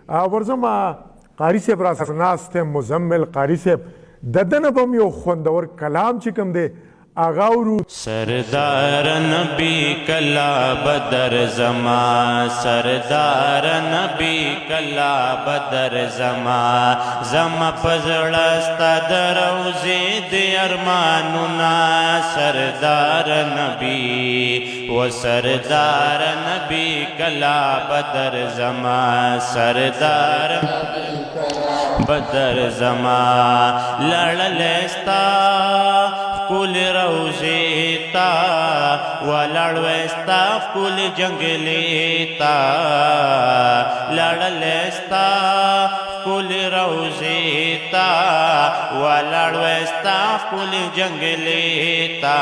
ورځم قاري صاحب را سره ناست دی مزمل قاري صاحب د ده نه به هم یو خوندور کلام چې کوم دی هغه اورو. سردار نبی کلا بدر زما سردار نبی کلا بدر زما زما پزړه ستا د روضې د ارمانونه سردار نبی و سردار نبی کلا بدر زما سردار بدر زما لړلې ستا کل روزی تا ولړوستا کل جنگلی تا لړلستا کل روزی تا ولړوستا کل جنگلی تا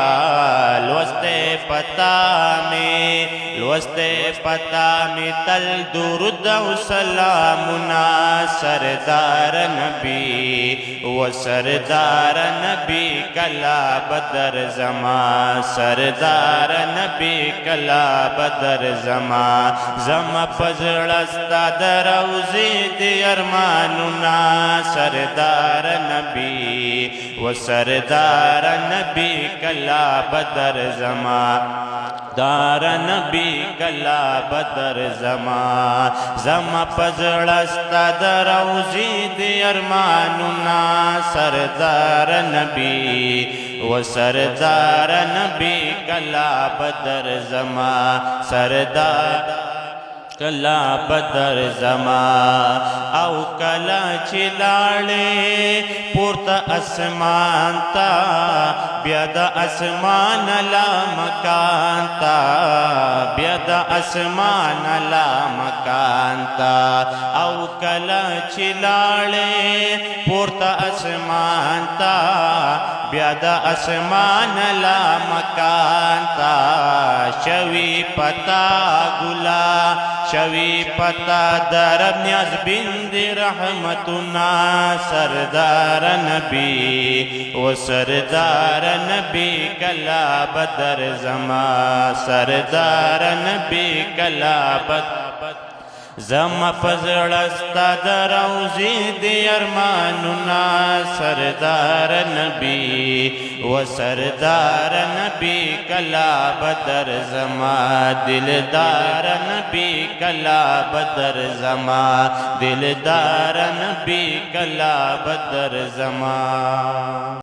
لوسته پتا می تل درود و سلامنا سردار نبی و سردار نبی کلا بدر زما سردار نبی کلا بدر زما زما پزړه ستا د روضې د ارمانونه سردار نبی و سردار نبی کلا بدر زما دار نبی کلا بدر زما زما پزړه ستا د روضې د ارمانونه سردار نبی و سردار نبی کلا بدر زما سردار کلا بدر زما او کلا چې لاړې پورته اسمان تا بیا د اسمان لا مکان تا بیا د اسمان لا مکان تا او کلا چې لاړې پورته اسمان تا بیا د اسمان لا مکان تا شوی پتا ګلا شوی پتا درب نیاز بند رحمتنا سردار نبی و سردار نبی کلا بدر زما سردار نبی کلا بدر زما پزړه ستا د روضې د ارمانونه سردار نبی و سردار نبی کلا بدر زما دلدار نبی کلا بدر زما دلدار نبی کلا بدر زما